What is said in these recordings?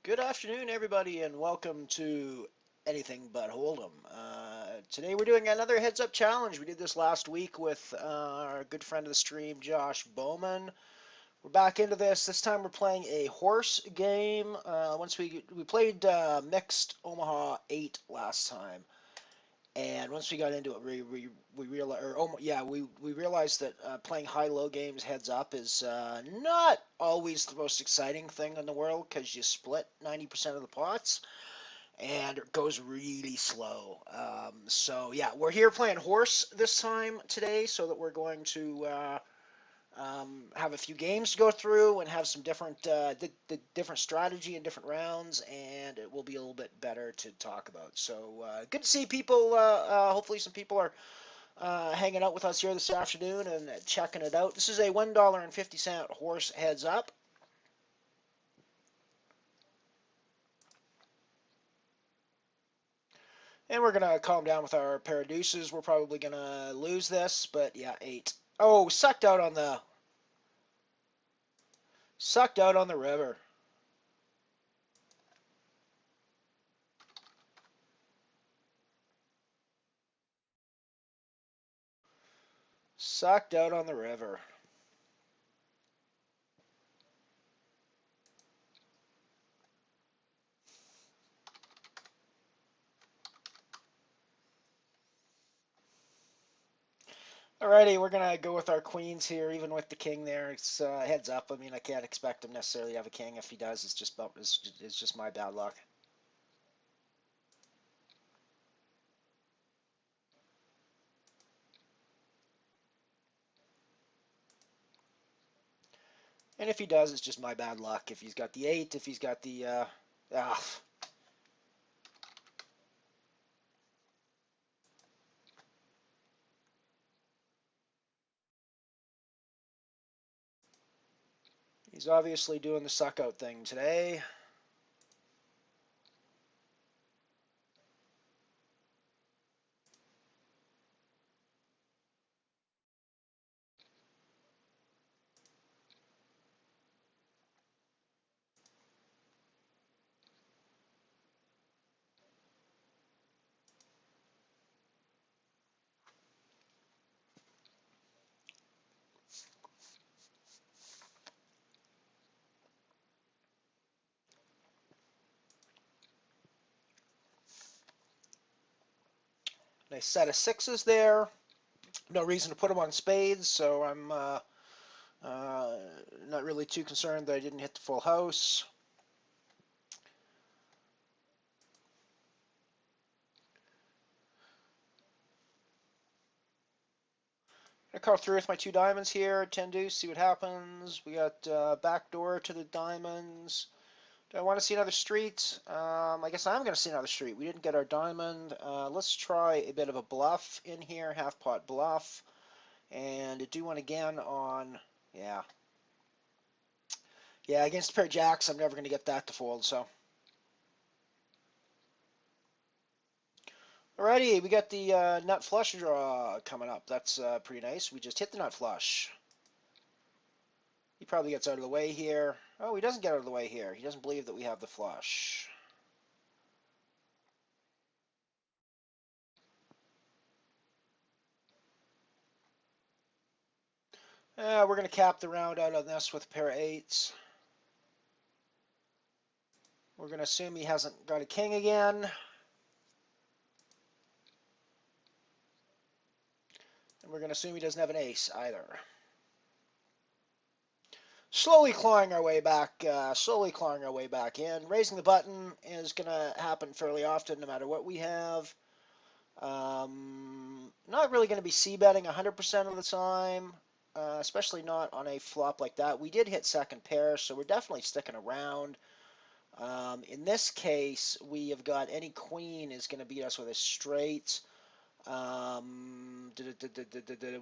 Good afternoon, everybody, and welcome to Anything But Hold'em. Today we're doing another heads up challenge. We did this last week with our good friend of the stream, Josh Bowman. We're back into this. This time we're playing a horse game. Once we played mixed Omaha 8 last time, and once we got into it, we realized, we realized that playing high-low games heads up is not always the most exciting thing in the world because you split 90% of the pots and it goes really slow. So yeah, we're here playing horse this time today, so that we're going to have a few games to go through and have some different different strategy and different rounds, and it will be a little bit better to talk about. So good to see people. Hopefully, some people are hanging out with us here this afternoon and checking it out. This is a $1.50 horse heads up. And we're going to calm down with our pair of deuces. We're probably going to lose this, but yeah, 8. Oh, sucked out on the river. Sucked out on the river. Alrighty, we're gonna go with our queens here, even with the king there. It's heads up. I mean, I can't expect him necessarily to have a king. If he does, it's just my bad luck. And if he does, it's just my bad luck. If he's got the 8, if he's got the ah. He's obviously doing the suck out thing today. Nice set of 6s there. No reason to put him on spades, so I'm not really too concerned that I didn't hit the full house. I carve through with my 2 diamonds here, 10 deuce, see what happens. We got back door to the diamonds. Do I want to see another street? I guess I'm going to see another street. We didn't get our diamond. Let's try a bit of a bluff in here, half pot bluff. And do one again on, yeah. Yeah, against a pair of jacks, I'm never going to get that to fold, so. Alrighty, we got the nut flush draw coming up. That's pretty nice. We just hit the nut flush. He probably gets out of the way here. Oh, he doesn't get out of the way here. He doesn't believe that we have the flush. We're going to cap the round out on this with a pair of 8s. We're going to assume he hasn't got a king again. And we're going to assume he doesn't have an ace either. Slowly clawing our way back in. Raising the button is going to happen fairly often no matter what we have. Not really going to be c-betting 100% of the time, especially not on a flop like that. We did hit second pair, so we're definitely sticking around. In this case, we have got any queen is going to beat us with a straight.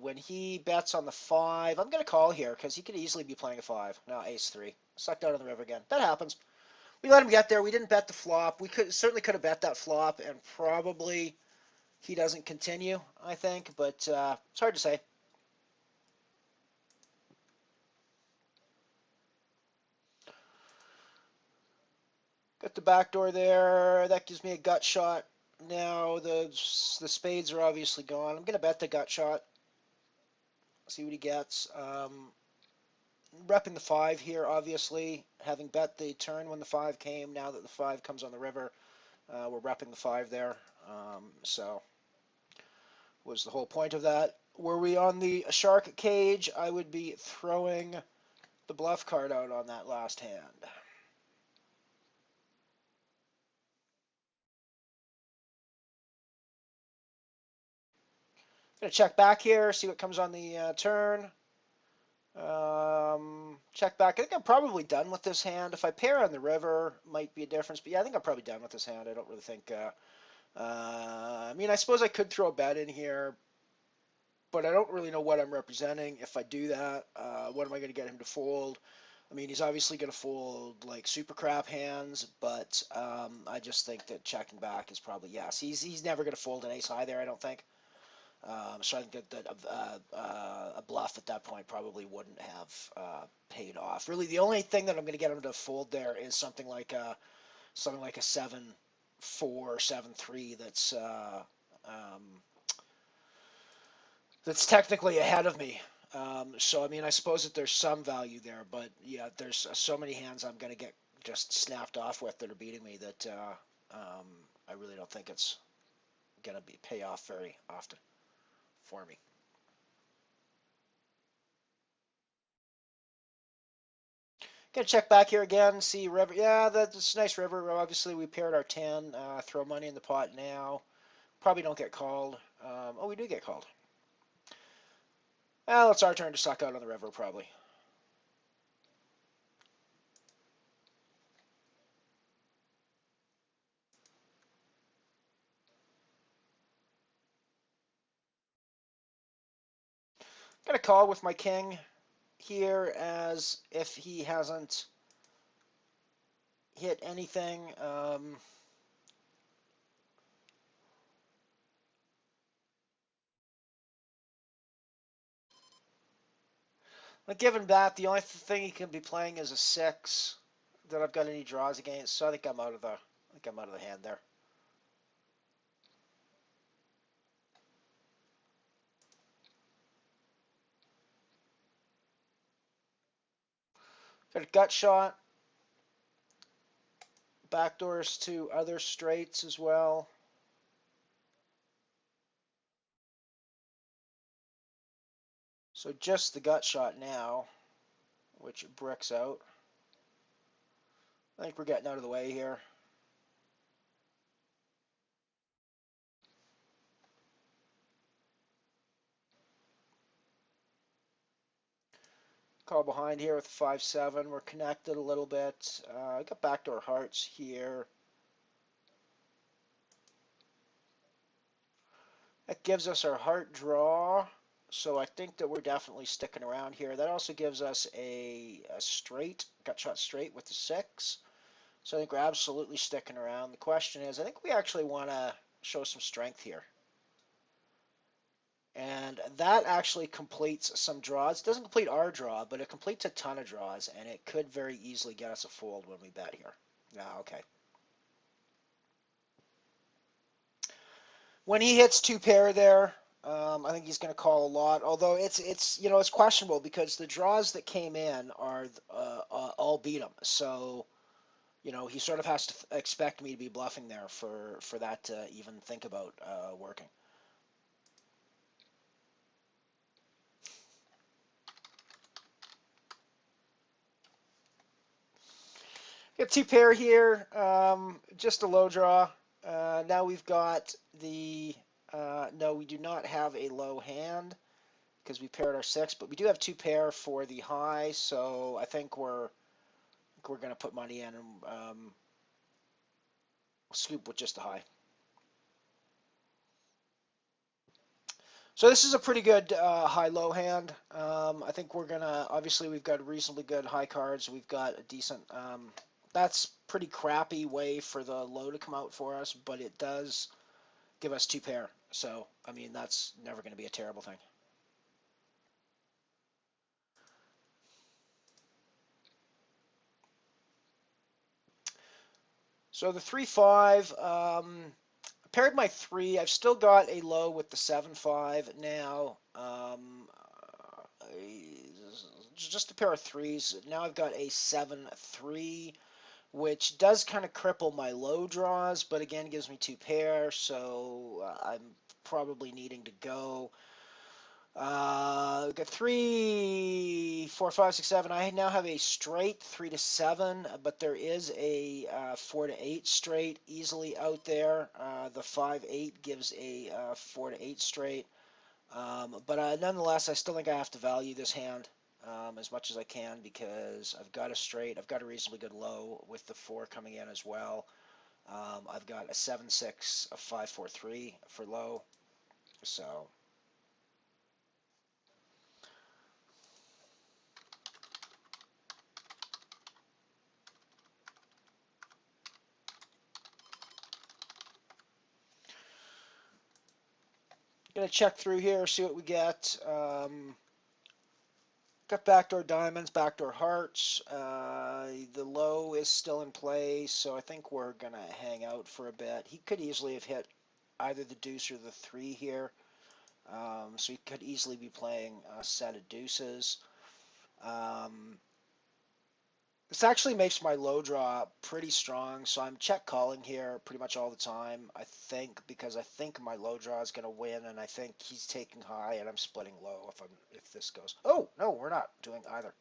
When he bets on the 5, I'm going to call here because he could easily be playing a 5. No, ace 3. Sucked out on the river again. That happens. We let him get there. We didn't bet the flop. We certainly could have bet that flop, and probably he doesn't continue, I think, but it's hard to say. Got the back door there. That gives me a gut shot. Now the spades are obviously gone. I'm gonna bet the gut shot. See what he gets. Repping the 5 here, obviously. Having bet the turn when the 5 came, now that the 5 comes on the river, we're repping the 5 there. So was the whole point of that. Were we on the shark cage, I would be throwing the bluff card out on that last hand. Gonna check back here, see what comes on the turn. Check back. I think I'm probably done with this hand. If I pair on the river, might be a difference. But yeah, I think I'm probably done with this hand. I don't really think. I mean, I suppose I could throw a bet in here, but I don't really know what I'm representing. If I do that, what am I going to get him to fold? I mean, he's obviously going to fold like super crap hands, but I just think that checking back is probably yes. He's never going to fold an ace high there. I don't think. So I think that a bluff at that point probably wouldn't have paid off. Really, the only thing that I'm going to get him to fold there is something like a 7-4, 7-3 that's technically ahead of me. So I mean, I suppose that there's some value there, but yeah, there's so many hands I'm going to get just snapped off with that are beating me that I really don't think it's going to pay off very often for me. Gonna check back here again, see river. Yeah, that's a nice river. Obviously, we paired our 10. Throw money in the pot now. Probably don't get called. Oh, we do get called. Well, it's our turn to suck out on the river, probably. Gonna call with my king here as if he hasn't hit anything. Like given that, the only thing he can be playing is a 6 that I've got any draws against. So I think I'm out of the hand there. Got a gut shot. Backdoors to other straights as well. So just the gut shot now, which bricks out. I think we're getting out of the way here. Call behind here with 5-7. We're connected a little bit. I got backdoor hearts here. That gives us our heart draw. So I think that we're definitely sticking around here. That also gives us a straight, gut shot straight with the 6. So I think we're absolutely sticking around. The question is, I think we actually want to show some strength here. And that actually completes some draws. It doesn't complete our draw, but it completes a ton of draws, and it could very easily get us a fold when we bet here. Okay. When he hits 2 pair there, I think he's going to call a lot. Although it's questionable because the draws that came in are all beat him. So he sort of has to expect me to be bluffing there for that to even think about working. Got 2 pair here, just a low draw. Now we've got no, we do not have a low hand because we paired our 6, but we do have 2 pair for the high, so I think we're going to put money in and scoop with just the high. So this is a pretty good high-low hand. I think we're gonna, obviously we've got reasonably good high cards. We've got a decent, that's pretty crappy way for the low to come out for us, but it does give us 2 pair. So, I mean, that's never going to be a terrible thing. So the 3-5, paired my 3. I've still got a low with the 7-5 now. Just a pair of 3s. Now I've got a 7-3, which does kind of cripple my low draws, but again gives me 2 pairs, so I'm probably needing to go. Got 3, 4, 5, 6, 7. I now have a straight 3 to 7, but there is a 4 to 8 straight easily out there. The 5-8 gives a 4 to 8 straight. But nonetheless, I still think I have to value this hand as much as I can because I've got a straight, I've got a reasonably good low with the 4 coming in as well. I've got a 7-6, a 5-4-3 for low. So gonna check through here, see what we get. Got backdoor diamonds, backdoor hearts. The low is still in play, so I think we're gonna hang out for a bit. He could easily have hit either the deuce or the 3 here. So he could easily be playing a set of deuces. This actually makes my low draw pretty strong, so I'm check calling here pretty much all the time, I think, because I think my low draw is going to win, and I think he's taking high, and I'm splitting low if this goes. Oh, no, we're not doing either.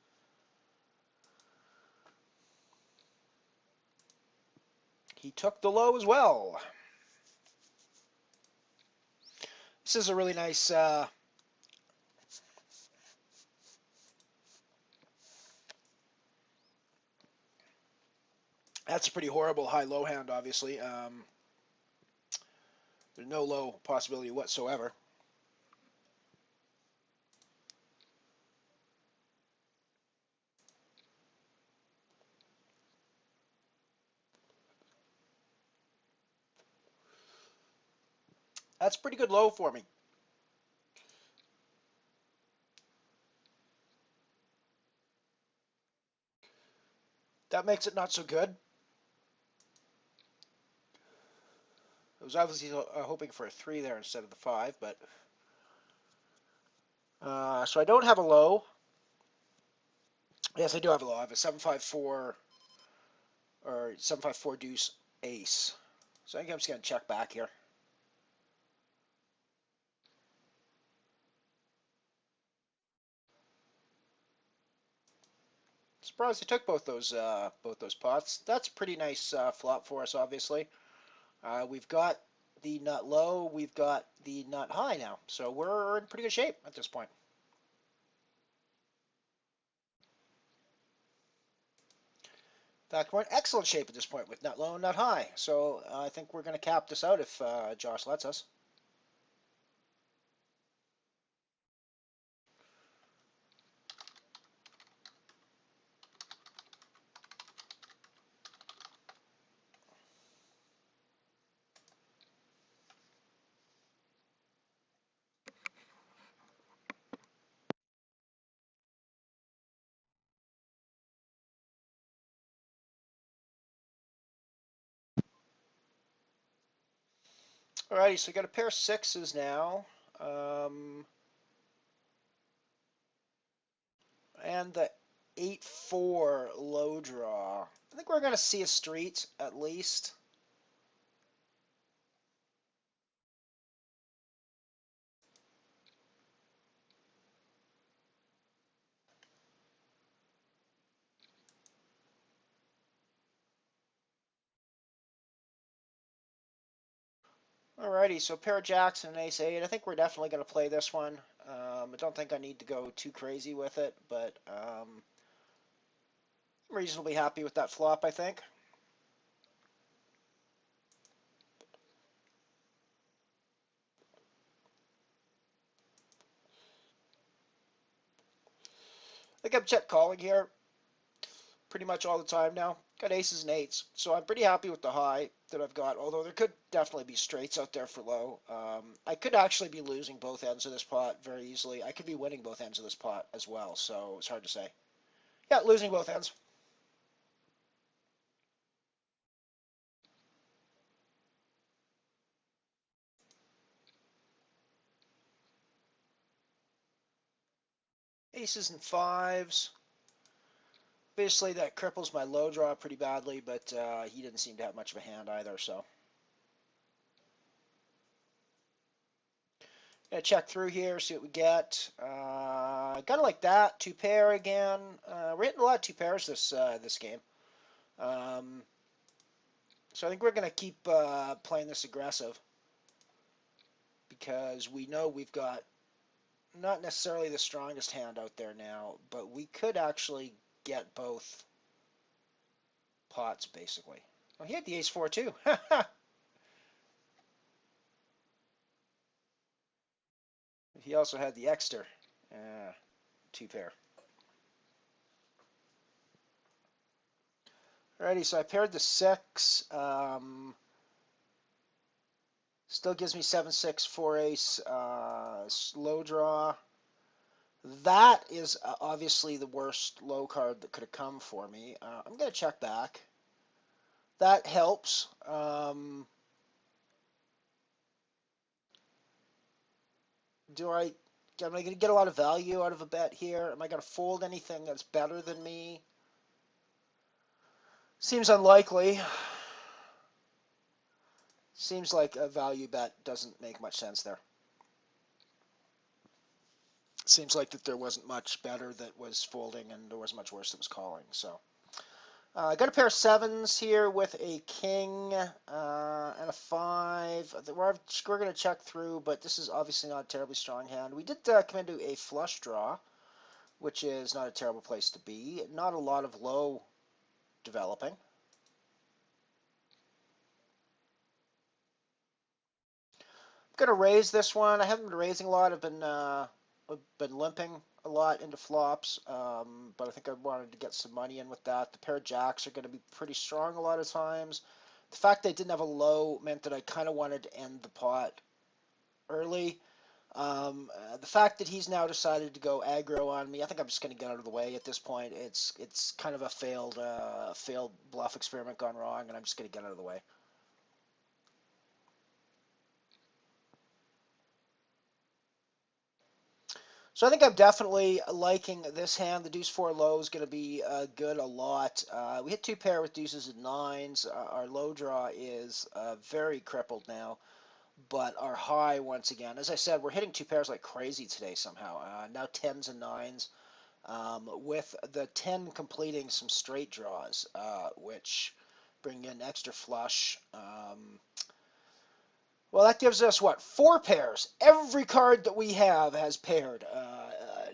He took the low as well. This is a really nice that's a pretty horrible high-low hand, obviously. There's no low possibility whatsoever. That's pretty good low for me. That makes it not so good. I was obviously hoping for a 3 there instead of the 5, but so I don't have a low. Yes, I do have a low. I have a 7-5-4 or 7-5-4 deuce ace. So I think I'm just going to check back here. Surprised he took both those pots. That's a pretty nice flop for us, obviously. We've got the nut low, we've got the nut high now, so we're in pretty good shape at this point. In fact, we're in excellent shape at this point with nut low and nut high. So I think we're going to cap this out if Josh lets us. Alrighty, so we got a pair of 6s now. And the 8-4 low draw. I think we're going to see a street at least. Alrighty, so pair of jacks and an ace-8. I think we're definitely going to play this one. I don't think I need to go too crazy with it, but I'm reasonably happy with that flop, I think. I think I'm check calling here pretty much all the time now. Got aces and 8s, so I'm pretty happy with the high that I've got, although there could definitely be straights out there for low. I could actually be losing both ends of this pot very easily. I could be winning both ends of this pot as well, so it's hard to say. Yeah, losing both ends. Aces and fives. Obviously, that cripples my low draw pretty badly, but he didn't seem to have much of a hand either, so. Gonna check through here, see what we get. Kind of like that, two pair again. We're hitting a lot of two pairs this game. So I think we're gonna keep playing this aggressive because we know we've got not necessarily the strongest hand out there now, but we could actually get both pots basically. Oh, he had the ace-4 too. He also had the extra two pair. Alrighty, so I paired the 6. Still gives me 7-6, 4 ace, slow draw. That is obviously the worst low card that could have come for me. I'm going to check back. That helps. Am I going to get a lot of value out of a bet here? Am I going to fold anything that's better than me? Seems unlikely. Seems like a value bet doesn't make much sense there. Seems like that there wasn't much better that was folding and there wasn't much worse that was calling. So I got a pair of 7s here with a king and a 5. We're going to check through, but this is obviously not a terribly strong hand. We did come into a flush draw, which is not a terrible place to be. Not a lot of low developing. I'm going to raise this one. I haven't been raising a lot. I've been limping a lot into flops, but I think I wanted to get some money in with that. The pair of jacks are going to be pretty strong a lot of times. The fact that I didn't have a low meant that I kind of wanted to end the pot early. The fact that he's now decided to go aggro on me, I think I'm just going to get out of the way at this point. It's kind of a failed bluff experiment gone wrong, and I'm just going to get out of the way. So I think I'm definitely liking this hand. The deuce 4 low is going to be good a lot. We hit two pair with deuces and 9s. Our low draw is very crippled now, but our high, once again, as I said, we're hitting two pairs like crazy today somehow. Now 10s and 9s, with the 10 completing some straight draws, which bring in extra flush. Well, that gives us, what, 4 pairs. Every card that we have has paired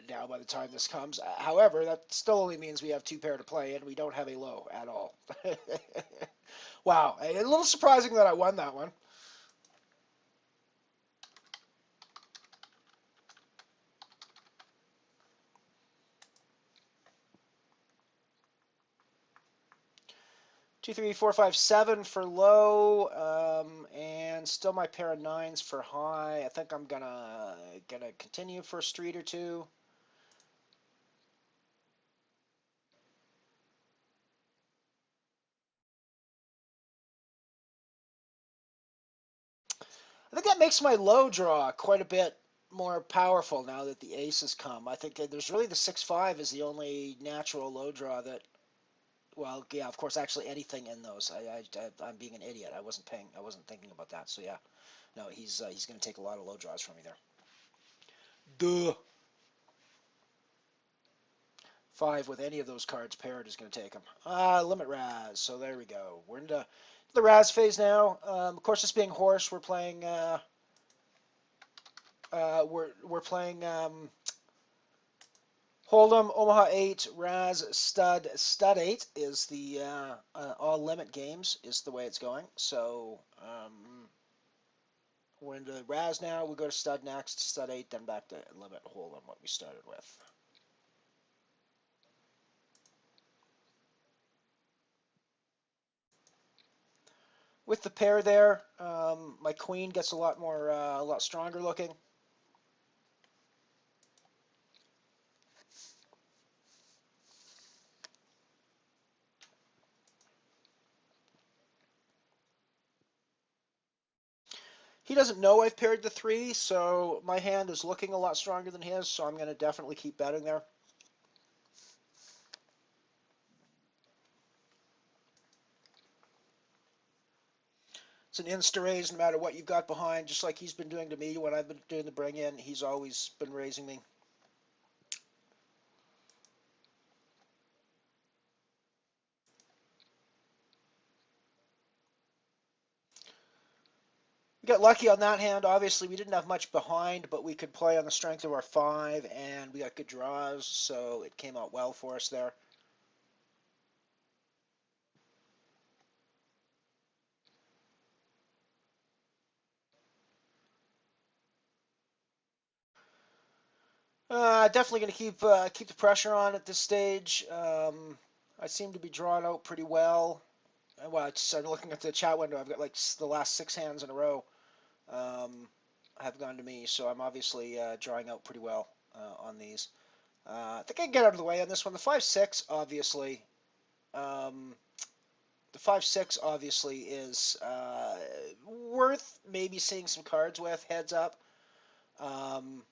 now by the time this comes. However, that still only means we have 2 pair to play, and we don't have a low at all. Wow, a little surprising that I won that one. Two, three, four, five, 7 for low, and still my pair of 9s for high. I think I'm gonna continue for a street or two. I think that makes my low draw quite a bit more powerful now that the aces come. I think there's really the 6-5 is the only natural low draw that. Well, yeah, of course, actually anything in those. I'm being an idiot. I wasn't thinking about that. So yeah, no, he's going to take a lot of low draws from me there. Duh. 5 with any of those cards paired is going to take him. Limit Raz. So there we go. We're into the Raz phase now. Of course, this being horse, we're playing. We're playing HoldEm, Omaha 8, Raz, Stud. Stud 8 is the all limit games is the way it's going. So we're into Raz now. We go to Stud next, Stud 8, then back to limit HoldEm, what we started with. With the pair there, my queen gets a lot stronger looking. He doesn't know I've paired the 3, so my hand is looking a lot stronger than his, so I'm going to definitely keep betting there. It's an insta raise no matter what you've got behind, just like he's been doing to me when I've been doing the bring in. He's always been raising me. We got lucky on that hand. Obviously, we didn't have much behind, but we could play on the strength of our 5, and we got good draws, so it came out well for us there. Definitely going to keep the pressure on at this stage. I seem to be drawn out pretty well. Well, I'm looking at the chat window. I've got like the last 6 hands in a row have gone to me, so I'm obviously drawing out pretty well on these. I think I can get out of the way on this one. The 5-6 obviously. Um, the 5-6 obviously is worth maybe seeing some cards with. Heads up. Um,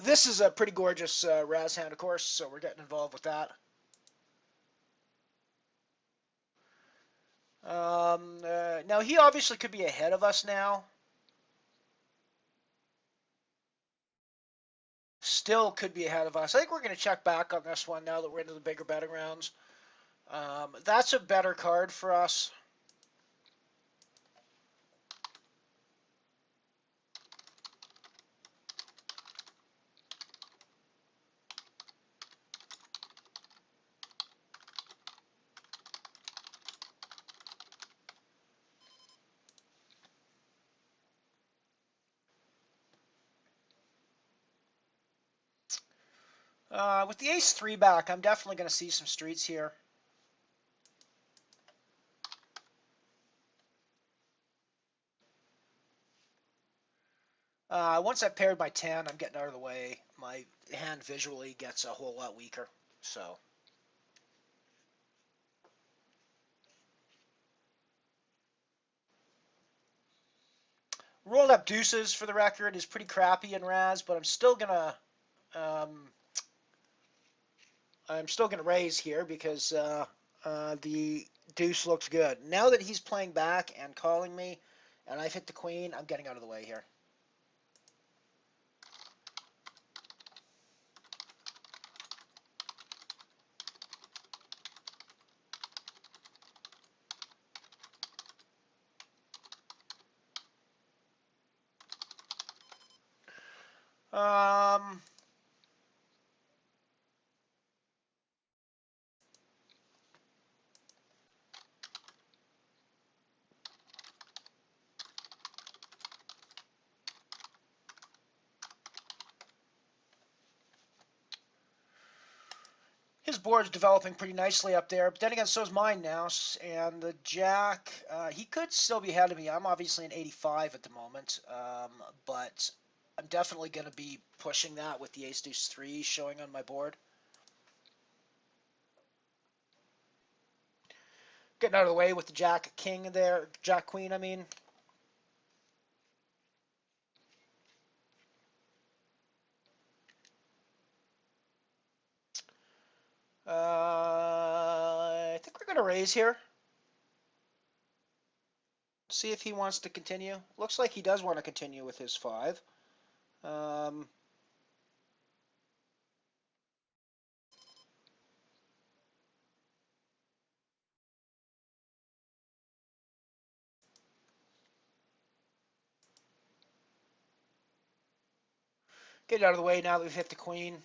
this is a pretty gorgeous Raz hand, of course, so we're getting involved with that. Now he obviously could be ahead of us now. Still could be ahead of us. I think we're going to check back on this one now that we're into the bigger betting rounds. That's a better card for us. With the ace-3 back, I'm definitely going to see some streets here. Once I've paired my 10, I'm getting out of the way. My hand visually gets a whole lot weaker. So rolled up deuces for the record is pretty crappy in Raz, but um, I'm still gonna raise here because the deuce looks good. Now that he's playing back and calling me, and I've hit the queen, I'm getting out of the way here. Um, his board's developing pretty nicely up there, but then again, so's mine now. And the jack, he could still be ahead of me. I'm obviously an 85 at the moment, but I'm definitely going to be pushing that with the ace deuce 3 showing on my board. Getting out of the way with the jack king there, jack queen, I mean. I think we're going to raise here. See if he wants to continue. Looks like he does want to continue with his 5. Um, Get out of the way now that we've hit the queen.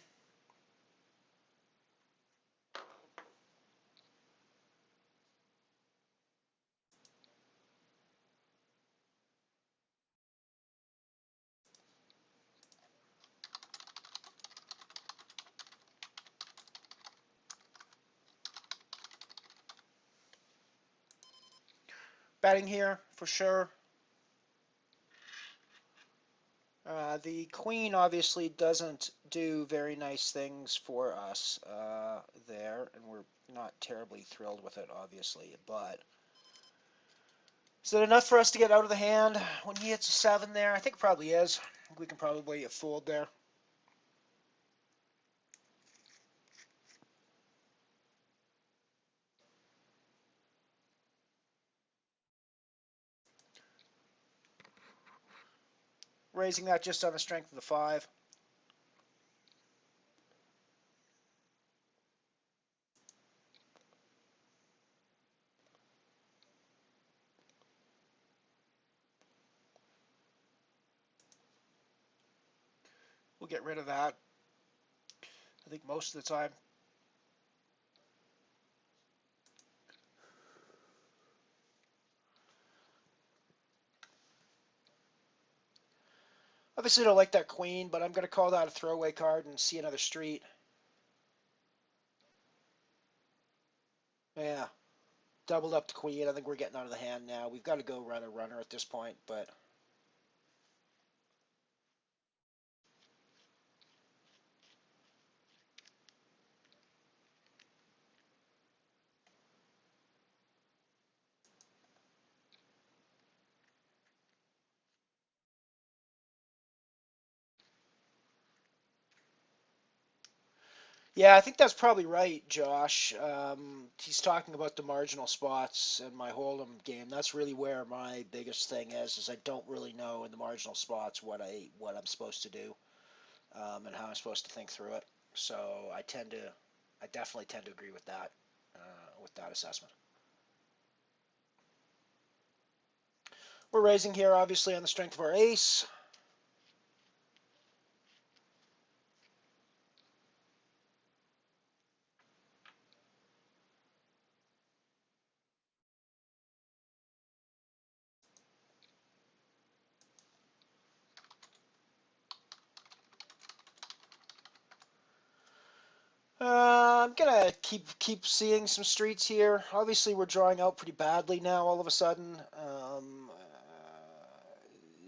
Betting here for sure. The queen obviously doesn't do very nice things for us there, and we're not terribly thrilled with it, obviously, but Is that enough for us to get out of the hand when he hits a 7 there? I think it probably is. We can probably fold there. Raising that just on the strength of the 5. We'll get rid of that, I think, most of the time. Obviously, don't like that queen, but I'm going to call that a throwaway card and see another street. Yeah, doubled up the queen. I think we're getting out of the hand now. We've got to go run a runner at this point, but yeah, I think that's probably right, Josh. He's talking about the marginal spots in my Hold'em game. That's really where my biggest thing is I don't really know in the marginal spots what I'm supposed to do, and how I'm supposed to think through it. So I definitely tend to agree with that assessment. We're raising here, obviously, on the strength of our ace. I'm gonna keep seeing some streets here. Obviously, we're drawing out pretty badly now. All of a sudden,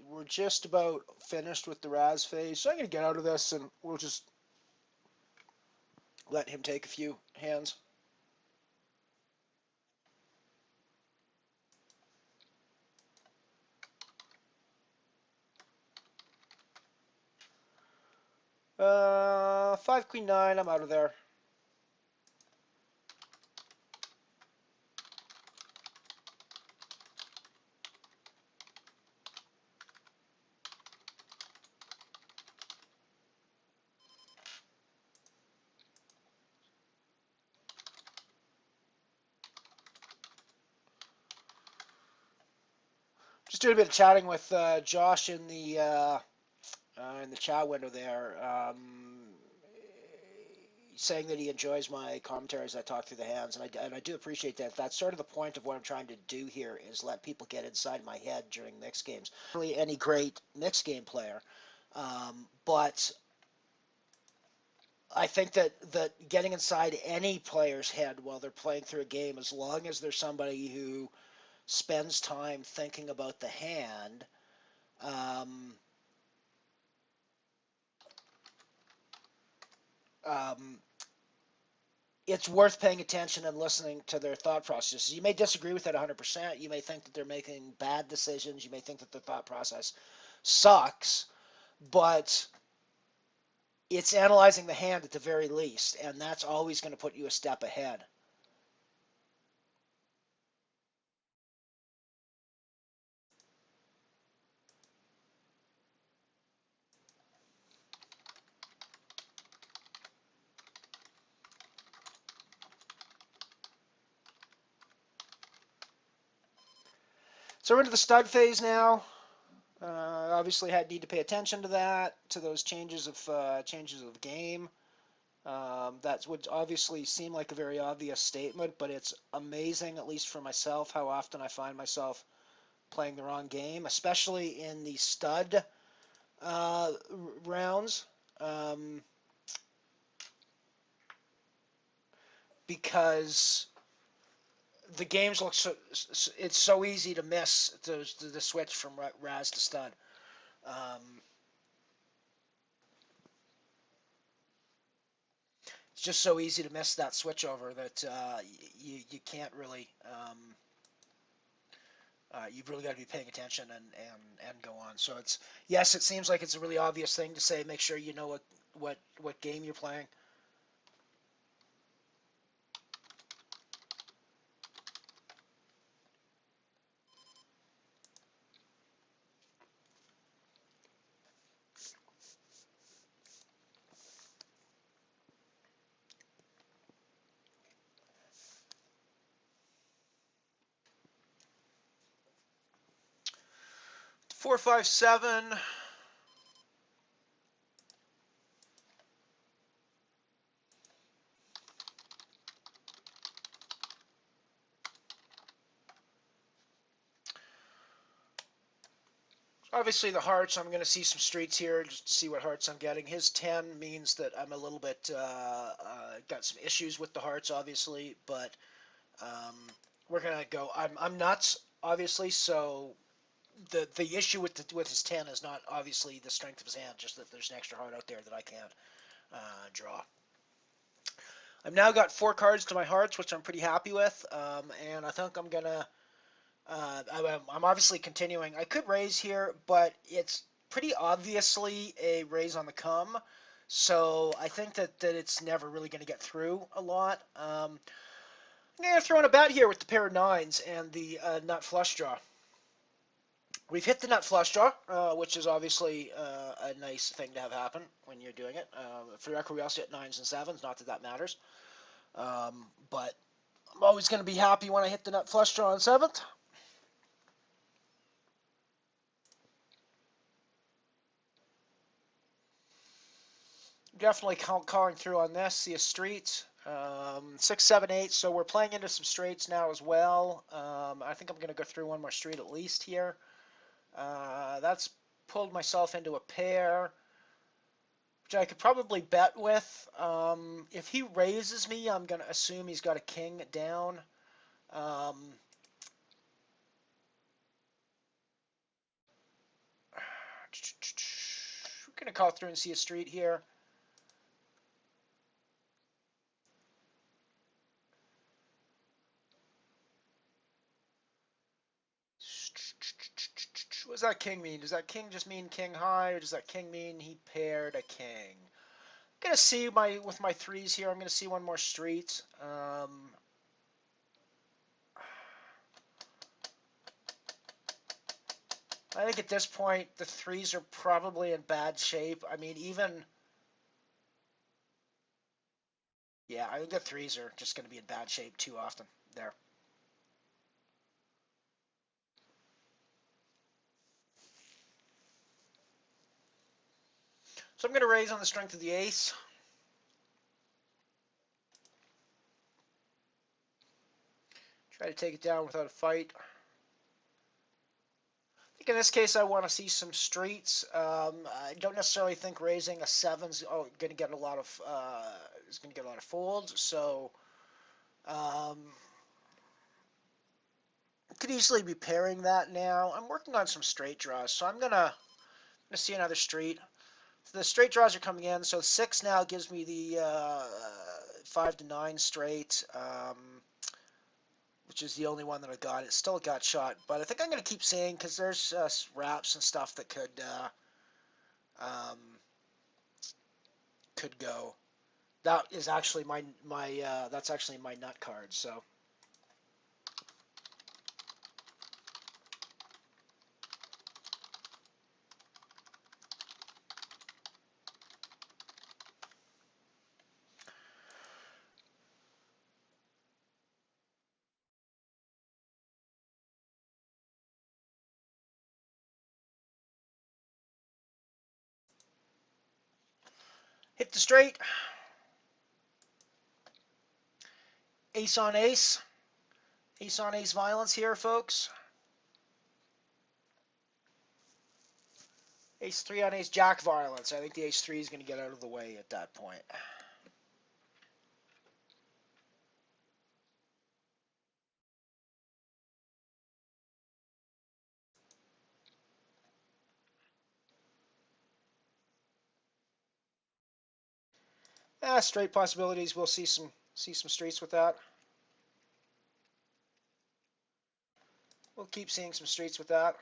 we're just about finished with the Raz phase, so I'm gonna get out of this, and we'll just let him take a few hands. Five queen nine. I'm out of there. Just doing a bit of chatting with Josh in the chat window there, saying that he enjoys my commentaries. I talk through the hands, and I do appreciate that. That's sort of the point of what I'm trying to do here is let people get inside my head during mixed games. Really, any great mixed game player, but I think that getting inside any player's head while they're playing through a game, as long as there's somebody who spends time thinking about the hand. Um, um, it's worth paying attention and listening to their thought processes. You may disagree with it 100%. You may think that they're making bad decisions. You may think that their thought process sucks, but it's analyzing the hand at the very least, and that's always going to put you a step ahead. So we're into the stud phase now. Obviously, I need to pay attention to that, to those changes of game. That would obviously seem like a very obvious statement, but it's amazing, at least for myself, how often I find myself playing the wrong game, especially in the stud uh, rounds, because the games look so. It's so easy to miss the switch from Raz to stud. Um, it's just so easy to miss that switch over that you can't really you've really got to be paying attention and go on. So it's yes, it seems like it's a really obvious thing to say. Make sure you know what game you're playing. 457. Obviously the hearts, I'm going to see some streets here just to see what hearts I'm getting. His 10 means that I'm a little bit, got some issues with the hearts, obviously, but um, we're going to go, I'm nuts, obviously, so the issue with his 10 is not obviously the strength of his hand, just that there's an extra heart out there that I can't draw. I've now got 4 cards to my hearts, which I'm pretty happy with, and I think I'm going to I'm obviously continuing. I could raise here, but it's pretty obviously a raise on the come. So I think that it's never really going to get through a lot. I'm going to throw in a bet here with the pair of 9s and the nut flush draw. We've hit the nut flush draw, which is obviously a nice thing to have happen when you're doing it. For the record, we also hit 9s and 7s, not that that matters. But I'm always going to be happy when I hit the nut flush draw on 7th. Definitely calling through on this. See a street. 6, 7, 8. So we're playing into some straights now as well. I think I'm going to go through one more street at least here. That's pulled myself into a pair, which I could probably bet with. If he raises me, I'm going to assume he's got a king down. Um, we're going to call through and see a street here. What does that king mean? Does that king just mean king high, or does that king mean he paired a king? I'm gonna see with my 3s here. I'm gonna see one more street. I think at this point the 3s are probably in bad shape. I mean, even yeah, I think the 3s are just gonna be in bad shape too often. There. So I'm gonna raise on the strength of the ace. Try to take it down without a fight. I think in this case I want to see some streets. I don't necessarily think raising a 7's going to get a lot of is going to get a lot of folds. So could easily be pairing that now. I'm working on some straight draws, so I'm gonna see another street. So the straight draws are coming in. So 6 now gives me the 5 to 9 straight, which is the only one that I got. It still got shot, but I think I'm gonna keep seeing because there's wraps and stuff that um, could go. That is actually my that's actually my nut card. So hit the straight. Ace on ace. Ace on ace violence here, folks. Ace 3 on ace jack violence. I think the ace 3 is going to get out of the way at that point. Straight possibilities. We'll see some streets with that. We'll keep seeing some streets with that.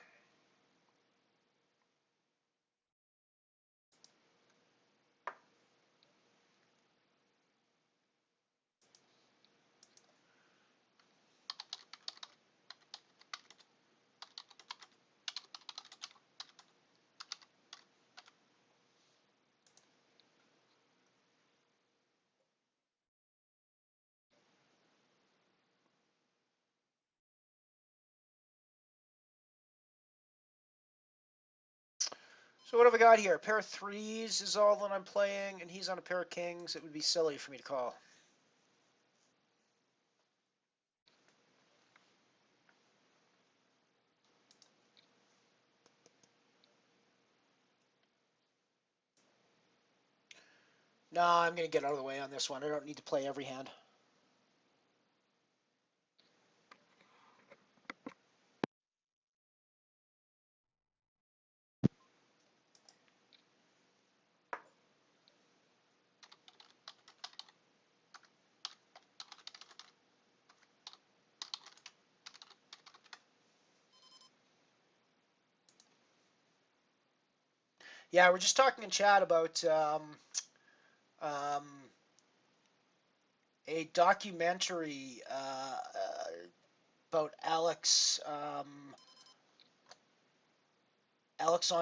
So what have I got here? A pair of threes is all that I'm playing, and he's on a pair of kings. It would be silly for me to call. No, I'm going to get out of the way on this one. I don't need to play every hand. Yeah, we're just talking in chat about um, a documentary about Alex on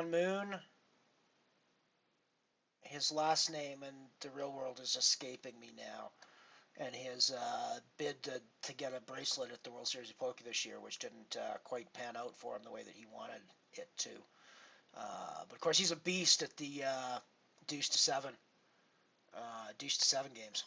Moon. His last name in the real world is escaping me now. And his bid to get a bracelet at the World Series of Poker this year, which didn't quite pan out for him the way that he wanted it to. But of course, he's a beast at the deuce to seven games.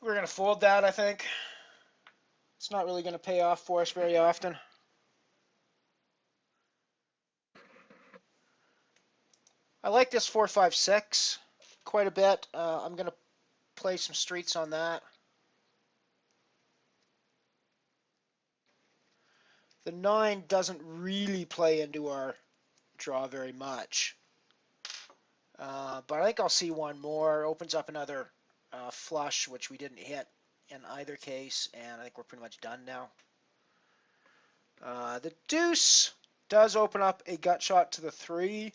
We're going to fold that, I think. It's not really going to pay off for us very often. I like this 4-5-6 quite a bit. I'm going to play some streets on that. The 9 doesn't really play into our draw very much. But I think I'll see one more. Opens up another flush, which we didn't hit in either case, and I think we're pretty much done now. The deuce does open up a gut shot to the 3.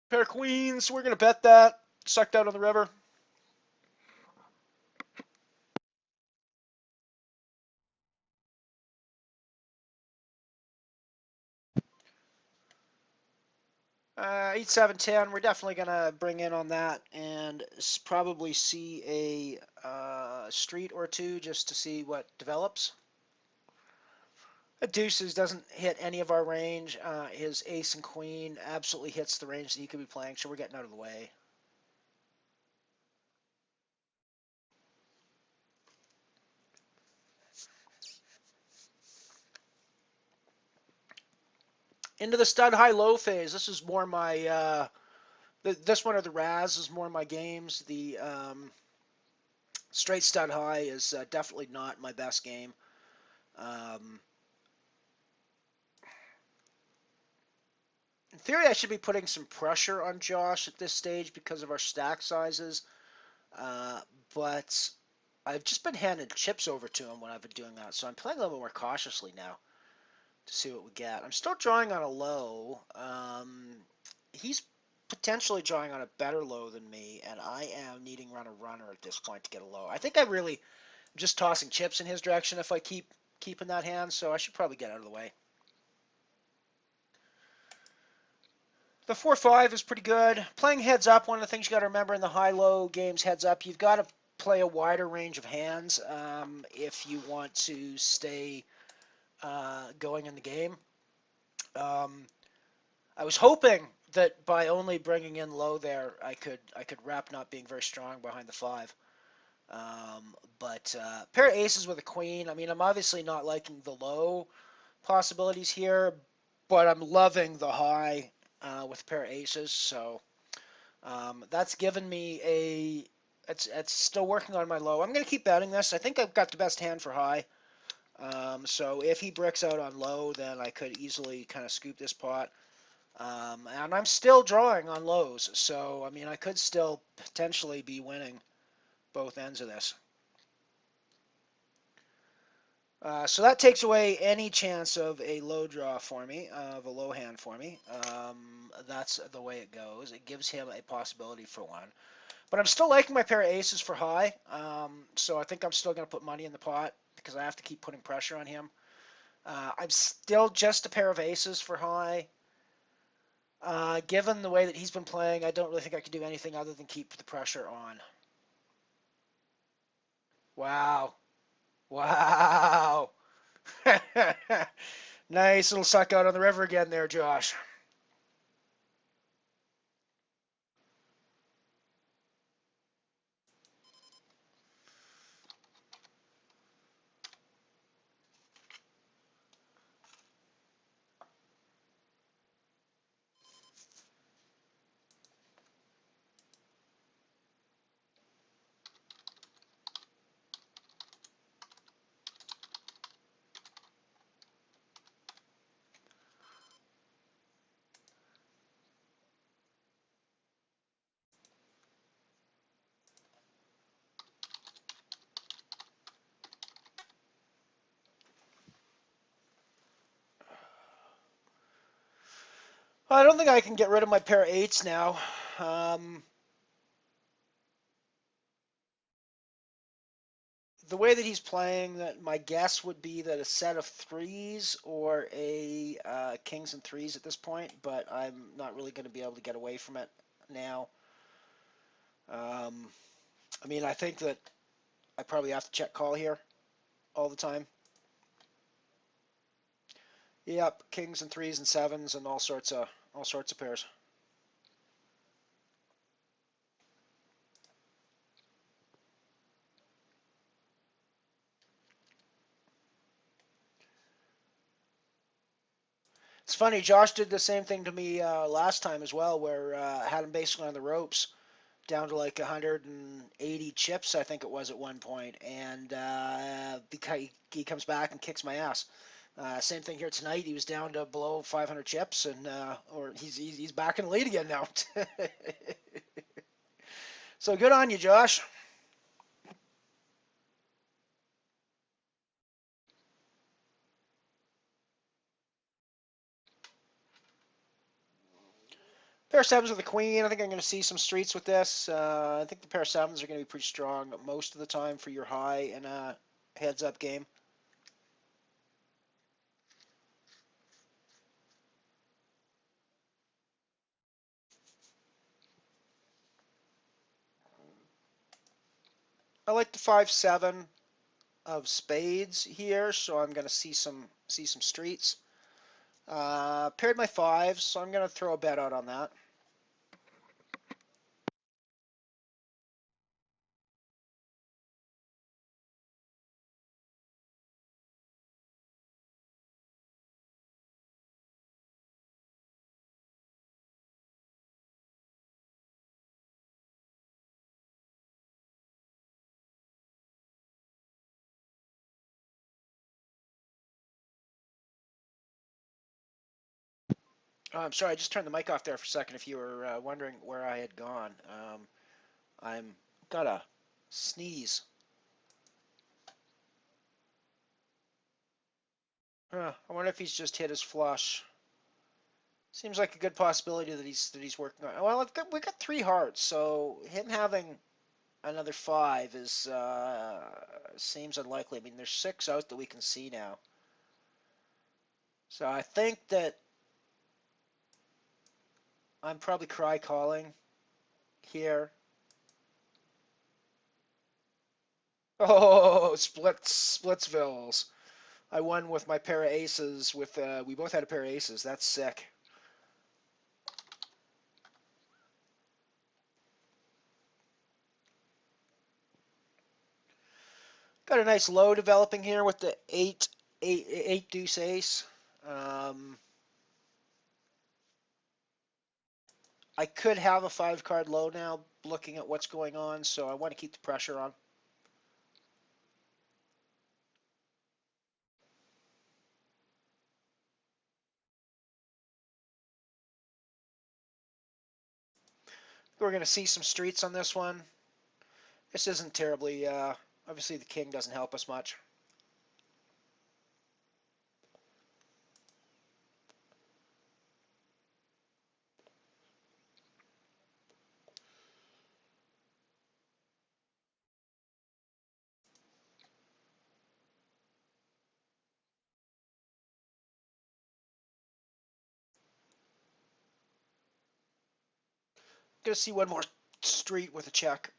Pair of queens, we're going to bet that. Sucked out on the river. Eight, 7, 10. We're definitely going to bring in on that and probably see a street or two just to see what develops. The deuces doesn't hit any of our range. His ace and queen absolutely hits the range that he could be playing, so we're getting out of the way. Into the stud high low phase. This is more my this one or the Raz is more my games. The straight stud high is definitely not my best game. In theory, I should be putting some pressure on Josh at this stage because of our stack sizes, but I've just been handing chips over to him when I've been doing that, so I'm playing a little more cautiously now to see what we get. I'm still drawing on a low. He's potentially drawing on a better low than me, and I am needing runner at this point to get a low. I think I really am just tossing chips in his direction if I keep keeping that hand, so I should probably get out of the way. The 4-5 is pretty good. Playing heads up, one of the things you got to remember in the high-low games heads up, you've got to play a wider range of hands if you want to stay going in the game. I was hoping that by only bringing in low there, I could wrap not being very strong behind the 5. But pair of aces with a queen. I mean, I'm obviously not liking the low possibilities here, but I'm loving the high with a pair of aces. So That's given me a. It's still working on my low. I'm going to keep betting this. I think I've got the best hand for high. So if he bricks out on low, then I could easily kind of scoop this pot. And I'm still drawing on lows, so I mean I could still potentially be winning both ends of this. So that takes away any chance of a low draw for me, of a low hand for me. That's the way it goes. It gives him a possibility for one. But I'm still liking my pair of aces for high, so I think I'm still going to put money in the pot because I have to keep putting pressure on him. I'm still just a pair of aces for high. Given the way that he's been playing, I don't really think I can do anything other than keep the pressure on. Wow. Wow. Nice little suck out on the river again there, Josh. I don't think I can get rid of my pair of eights now. Um, the way that he's playing, that my guess would be that a set of threes or a kings and threes at this point, but I'm not really going to be able to get away from it now. Um, I mean, I think that I probably have to check call here all the time. Yep, kings and threes and sevens and all sorts of pairs. It's funny, Josh did the same thing to me last time as well, where I had him basically on the ropes, down to like 180 chips, I think it was at one point, and because he comes back and kicks my ass. Same thing here tonight. He was down to below 500 chips, and or he's back in the lead again now. So good on you, Josh. Pair of sevens with the queen. I think I'm going to see some streets with this. I think the pair of sevens are going to be pretty strong most of the time for your high in a heads-up game. I like the 5-7 of spades here, so I'm going to see some streets. Paired my fives, so I'm going to throw a bet out on that. I'm sorry, I just turned the mic off there for a second. If you were wondering where I had gone, I'm got a sneeze. I wonder if he's just hit his flush. Seems like a good possibility that he's working on. Well, we got three hearts, so him having another five is seems unlikely. I mean, there's six out that we can see now, so I think that I'm probably cry calling here. Oh, Splitsvilles. I won with my pair of aces. With we both had a pair of aces. That's sick. Got a nice low developing here with the eight deuce ace. Um, I could have a 5-card low now looking at what's going on, so I want to keep the pressure on. We're going to see some streets on this one. This isn't terribly, obviously the king doesn't help us much. Going to see one more street with a check.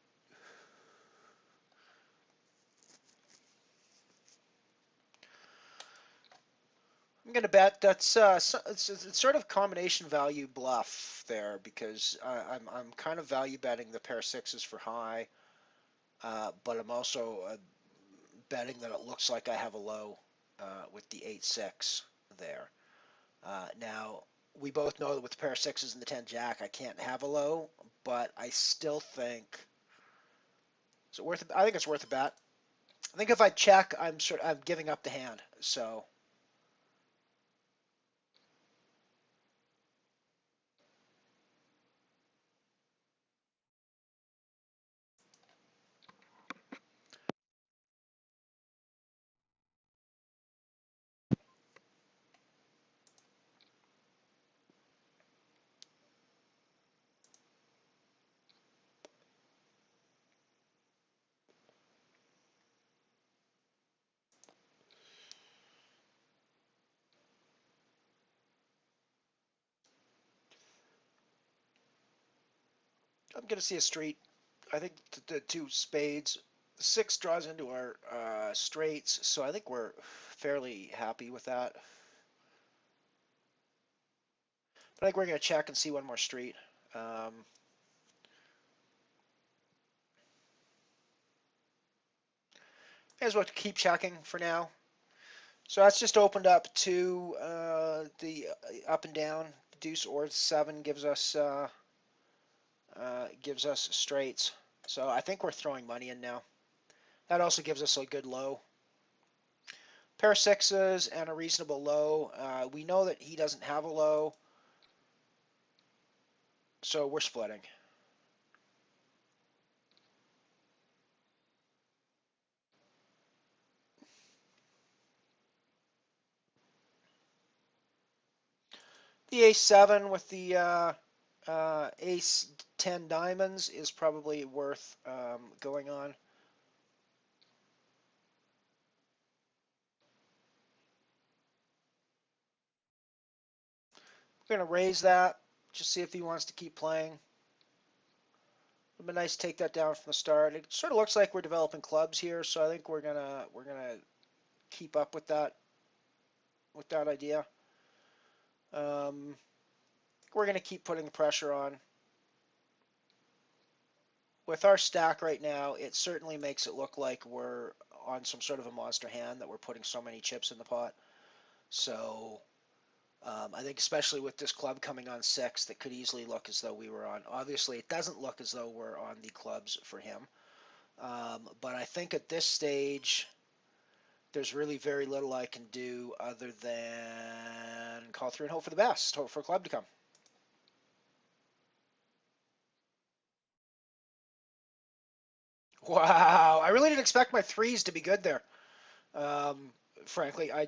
I'm going to bet that's it's sort of combination value bluff there because I'm kind of value betting the pair of sixes for high, but I'm also betting that it looks like I have a low with the 8-6 there. Now we both know that with the pair of sixes and the 10 jack I can't have a low, but I still think is it worth. I think it's worth a bet. I think if I check, I'm giving up the hand. So I'm going to see a street. I think the two spades, 6 draws into our straights, so I think we're fairly happy with that. But I think we're going to check and see one more street. May as well keep checking for now. So that's just opened up to the up and down. Deuce or 7 gives us straights. So I think we're throwing money in now. That also gives us a good low. Pair of sixes and a reasonable low. We know that he doesn't have a low, so we're splitting. The ace-7 with the ace-10 diamonds is probably worth going on. We're going to raise that, just see if he wants to keep playing. It'd be nice to take that down from the start. It sort of looks like we're developing clubs here, so I think we're gonna keep up with that idea. We're gonna keep putting the pressure on. With our stack right now, it certainly makes it look like we're on some sort of a monster hand that we're putting so many chips in the pot. So I think especially with this club coming on 6, that could easily look as though we were on. Obviously, it doesn't look as though we're on the clubs for him. But I think at this stage, there's really very little I can do other than call through and hope for the best, hope for a club to come. Wow, I really didn't expect my threes to be good there. Um, Frankly, I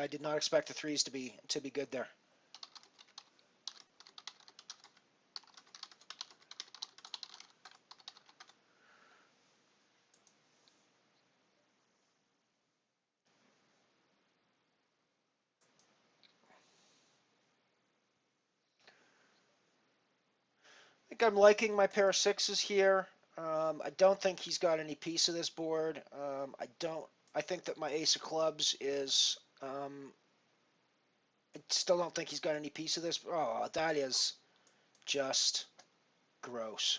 did not expect the threes to be good there. I think I'm liking my pair of sixes here. I don't think he's got any piece of this board. I don't. I think that my ace of clubs is. I still don't think he's got any piece of this. Oh, that is just gross.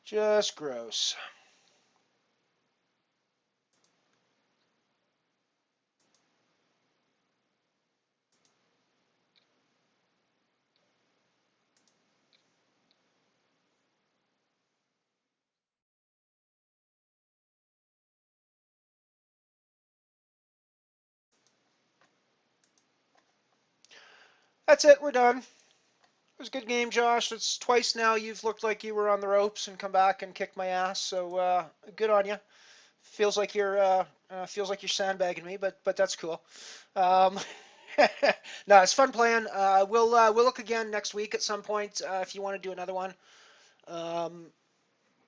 Just gross. That's it. We're done. It was a good game, Josh. It's twice now you've looked like you were on the ropes and come back and kicked my ass. So good on you. Feels like you're sandbagging me, but that's cool. Um, no, it's fun playing. We'll look again next week at some point if you want to do another one. Um,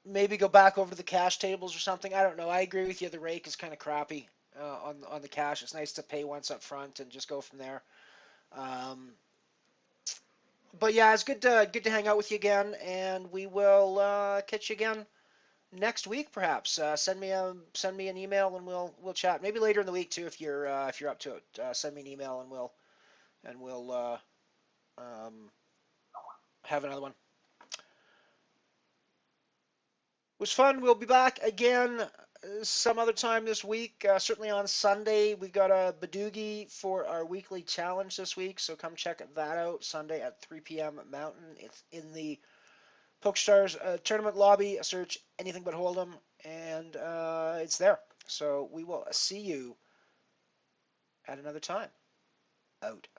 Maybe go back over to the cash tables or something. I don't know. I agree with you. The rake is kind of crappy on the cash. It's nice to pay once up front and just go from there. Um, but yeah, it's good to hang out with you again, and we will catch you again next week perhaps. Send me an email and we'll chat. Maybe later in the week too if you're up to it. Send me an email and we'll um, have another one. It was fun. We'll be back again some other time this week. Certainly on Sunday. We've got a Badoogie for our weekly challenge this week, so come check that out. Sunday at 3 p.m. Mountain. It's in the PokeStars tournament lobby. Search anything but Hold'em, and it's there. So we will see you at another time. Out.